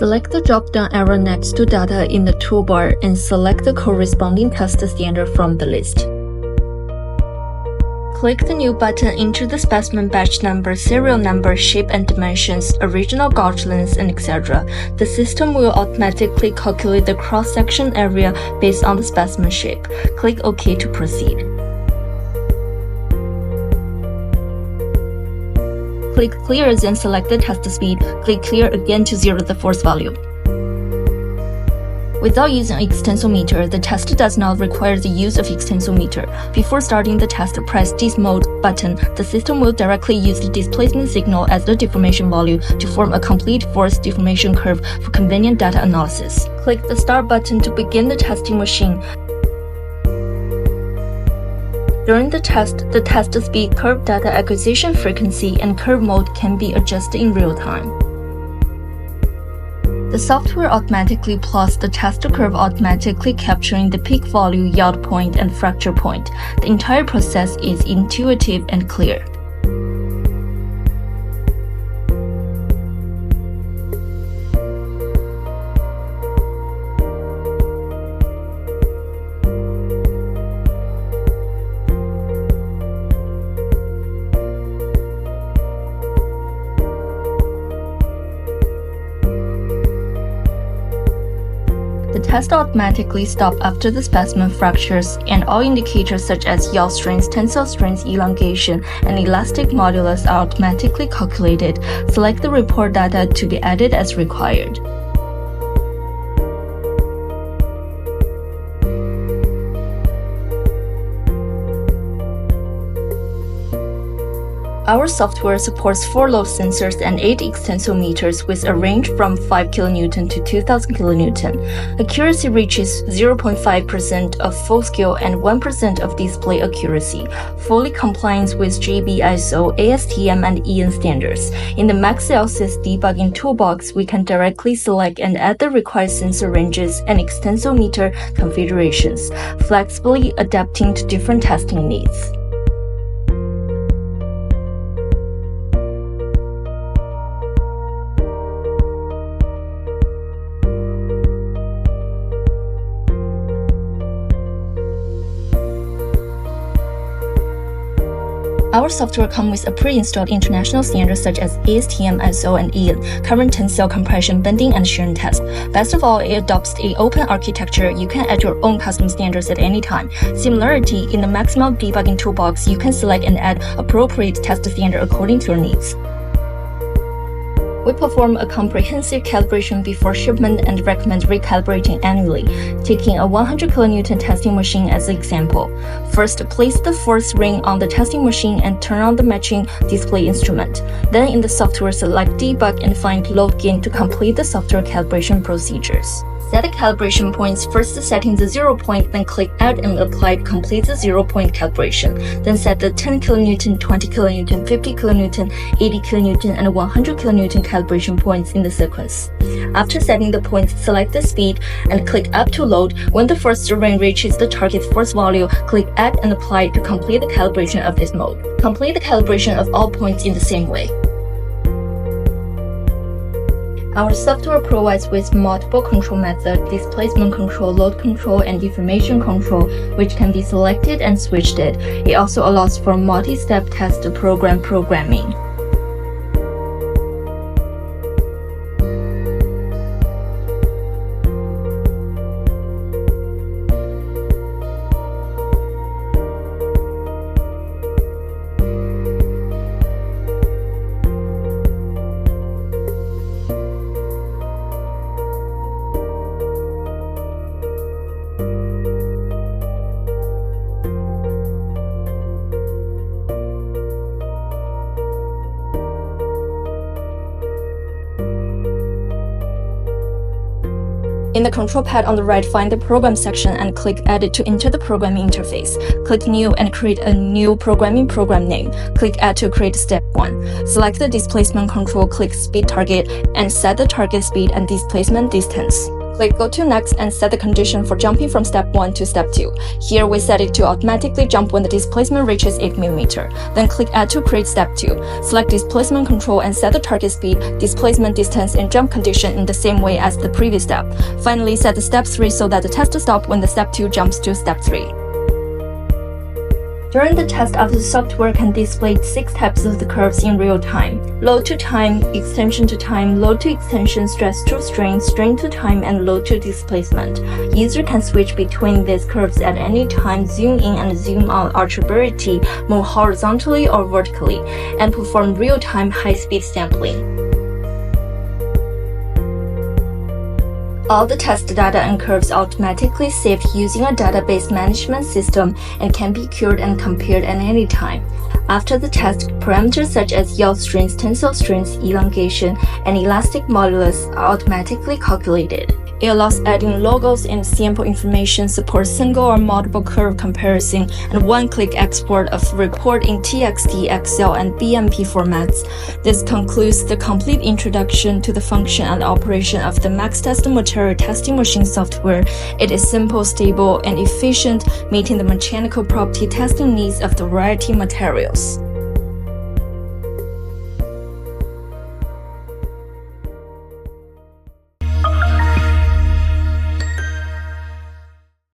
Select the drop-down arrow next to data in the toolbar and select the corresponding test standard from the list. Click the New button, enter the specimen batch number, serial number, shape and dimensions, original gauge length, and etc. The system will automatically calculate the cross-section area based on the specimen shape. Click OK to proceed. Click Clear, then select the test speed. Click Clear again to zero the force value. Without using an extensometer, the test does not require the use of extensometer. Before starting the test, press this mode button. The system will directly use the displacement signal as the deformation value to form a complete force deformation curve for convenient data analysis. Click the Start button to begin the testing machine. During the test speed, curve data acquisition frequency, and curve mode can be adjusted in real time. The software automatically plots the test curve, automatically capturing the peak value, yield point, and fracture point. The entire process is intuitive and clear. The test automatically stops after the specimen fractures, and all indicators such as yield strength, tensile strength, elongation, and elastic modulus are automatically calculated. Select the report data to be added as required. Our software supports 4 load sensors and 8 extensometers with a range from 5 kN to 2000 kN. Accuracy reaches 0.5% of full scale and 1% of display accuracy, fully compliant with GB, ISO, ASTM, and EN standards. In the MaxTest debugging toolbox, we can directly select and add the required sensor ranges and extensometer configurations, flexibly adapting to different testing needs. Our software comes with a pre-installed international standards such as ASTM, ISO, and EN, covering tensile compression, bending, and shearing tests. Best of all, it adopts an open architecture. You can add your own custom standards at any time. Similarity, in the maximum debugging toolbox, you can select and add appropriate test standard according to your needs. We perform a comprehensive calibration before shipment and recommend recalibrating annually, taking a 100 kN testing machine as an example. First, place the force ring on the testing machine and turn on the matching display instrument. Then in the software, select Debug and find Load Gain to complete the software calibration procedures. Set the calibration points, first setting the 0 point, then click Add and Apply to complete the 0 point calibration. Then set the 10 kN, 20 kN, 50 kN, 80 kN, and 100 kN calibration points in the sequence. After setting the points, select the speed and click Up to load. When the first ring reaches the target force value, click Add and Apply to complete the calibration of this mode. Complete the calibration of all points in the same way. Our software provides with multiple control methods: displacement control, load control, and deformation control, which can be selected and switched. It also allows for multi-step test programming. In the control pad on the right, find the Program section and click Edit to enter the programming interface. Click New and create a new program name. Click Add to create step 1. Select the displacement control, click Speed Target, and set the target speed and displacement distance. Click Go to Next and set the condition for jumping from step 1 to step 2. Here we set it to automatically jump when the displacement reaches 8 mm. Then click Add to create step 2. Select displacement control and set the target speed, displacement distance, and jump condition in the same way as the previous step. Finally, set the step 3 so that the test stops when the step 2 jumps to step 3. During the test, the software can display 6 types of the curves in real time: load to time, extension to time, load to extension, stress to strain, strain to time, and load to displacement. User can switch between these curves at any time, zoom in and zoom out arbitrarily, move horizontally or vertically, and perform real-time high-speed sampling. All the test data and curves are automatically saved using a database management system and can be queued and compared at any time. After the test, parameters such as yield strength, tensile strength, elongation, and elastic modulus are automatically calculated. It allows adding logos and sample information, supports single or multiple curve comparison, and one-click export of report in TXT, Excel, and BMP formats. This concludes the complete introduction to the function and operation of the MaxTest material testing machine software. It is simple, stable, and efficient, meeting the mechanical property testing needs of the variety materials.